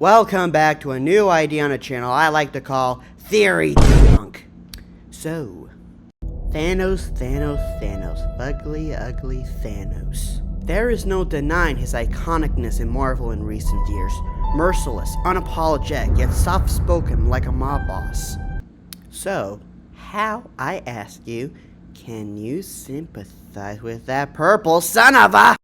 Welcome back to a new idea on the channel I like to call Theory Debunk. So, Thanos, ugly, ugly Thanos. There is no denying his iconicness in Marvel in recent years. Merciless, unapologetic, yet soft-spoken like a mob boss. So, how, I ask you, can you sympathize with that purple son of a...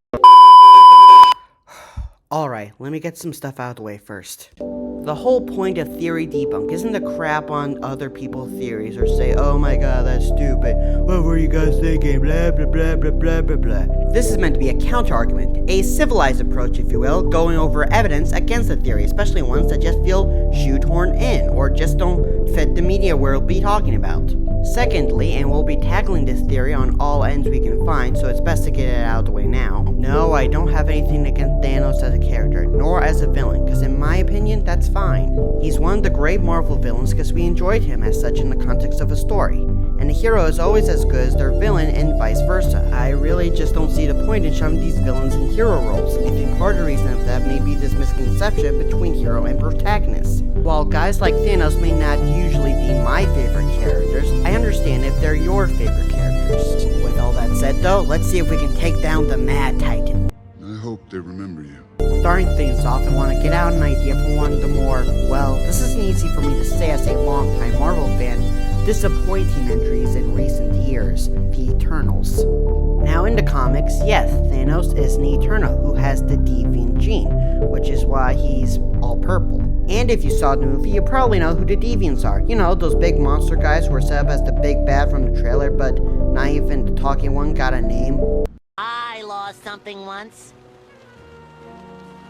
Alright, let me get some stuff out of the way first. The whole point of Theory Debunk isn't to crap on other people's theories or say, oh my god, that's stupid, what were you guys thinking, blah blah blah blah blah blah blah. This is meant to be a counter-argument, a civilized approach if you will, going over evidence against a theory, especially ones that just feel shoehorned in, or just don't fit the media we'll be talking about. Secondly, and we'll be tackling this theory on all ends we can find, so it's best to get it out of the way now. No, I don't have anything against Thanos as a character, nor as a villain, because in my opinion, that's fine. He's one of the great Marvel villains because we enjoyed him as such in the context of a story. And a hero is always as good as their villain and vice versa. I really just don't see the point in shoving these villains in hero roles. I think part of the reason of that may be this misconception between hero and protagonist. While guys like Thanos may not usually be my favorite characters, I understand if they're your favorite characters. With all that said though, let's see if we can take down the Mad Titan. I hope they remember you. Starting things off, I want to get out an idea from one of the more, well, this isn't easy for me to say as a longtime Marvel fan, disappointing entries in recent years, the Eternals. Now in the comics, yes, Thanos is an Eternal who has the deviant gene, which is why he's all purple. And if you saw the movie, you probably know who the deviants are. You know, those big monster guys who were set up as the big bad from the trailer, but not even the talking one got a name. I lost something once.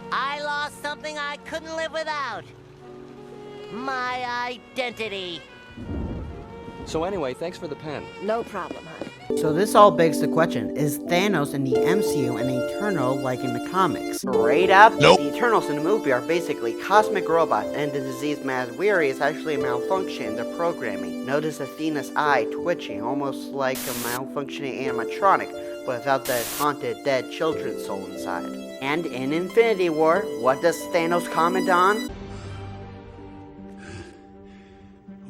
I lost something I couldn't live without. My identity. So anyway, thanks for the pen. No problem, hon. So this all begs the question, is Thanos in the MCU an Eternal like in the comics? Straight up, nope. The Eternals in the movie are basically cosmic robots, and the disease Mad Weary is actually a malfunction in the programming. Notice Athena's eye twitching, almost like a malfunctioning animatronic, but without that haunted dead children's soul inside. And in Infinity War, what does Thanos comment on?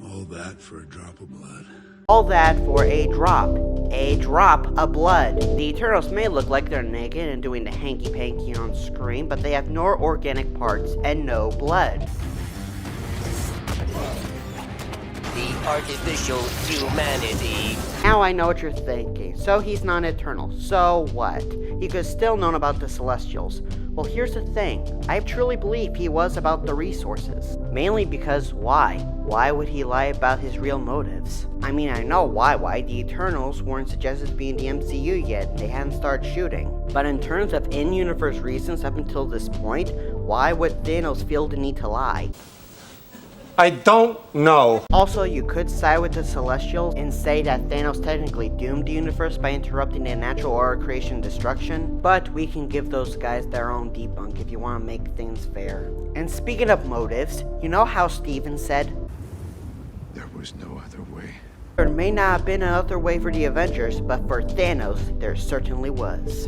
All that for a drop of blood. All that for a drop of blood. The Eternals may look like they're naked and doing the hanky-panky on screen, but they have no organic parts and no blood. The artificial humanity. Now I know what you're thinking. So he's not eternal. So what? He could still known about the Celestials. Well, here's the thing. I truly believe he was about the resources. Mainly because why? Why would he lie about his real motives? I mean, I know why. The Eternals weren't suggested to be in the MCU yet. They hadn't started shooting. But in terms of in-universe reasons up until this point, why would Thanos feel the need to lie? I don't know. Also, you could side with the Celestials and say that Thanos technically doomed the universe by interrupting the natural order creation and destruction, but we can give those guys their own debunk if you want to make things fair. And speaking of motives, you know how Steven said, There was no other way. there may not have been another way for the Avengers, but for Thanos, there certainly was.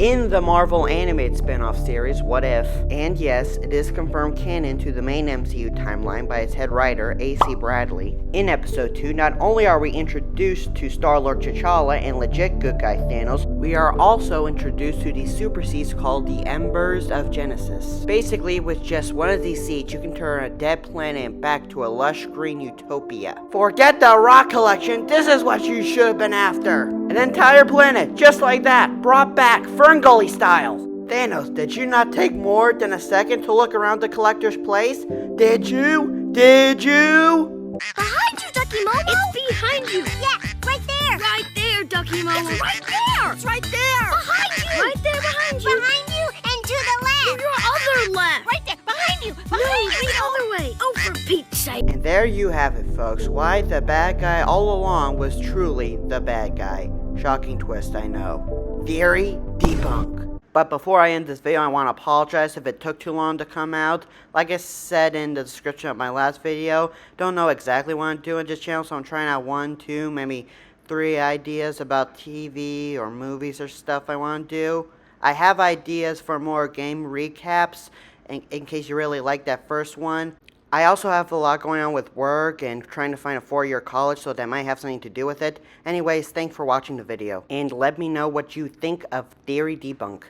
In the Marvel animated spin-off series, What If? And yes, it is confirmed canon to the main MCU timeline by its head writer, A.C. Bradley. In episode 2, not only are we introduced to Star-Lord T'Challa and legit good guy Thanos, we are also introduced to these super seeds called the Embers of Genesis. Basically, with just one of these seeds, you can turn a dead planet back to a lush green utopia. Forget the rock collection, this is what you should have been after! An entire planet, just like that, brought back, Ferngully style. Thanos, did you not take more than a second to look around the collector's place? Did you? Did you? Behind you, Ducky Momo! It's behind you! Yeah, right there! Right there, Ducky Momo! It's right there! It's right there! Behind you! Right there, behind you! Behind you and to the left! Your other left! Right there, behind you! Behind you! The other way! Oh, for Pete's sake! And there you have it, folks. Why the bad guy all along was truly the bad guy. Shocking twist, I know. Theory Debunk. But before I end this video, I want to apologize if it took too long to come out. Like I said in the description of my last video, don't know exactly what I'm doing this channel, so I'm trying out 1, 2, maybe 3 ideas about TV or movies or stuff I want to do. I have ideas for more game recaps in case you really like that first one. I also have a lot going on with work and trying to find a 4-year college, so that might have something to do with it. Anyways, thanks for watching the video, and let me know what you think of Theory Debunk.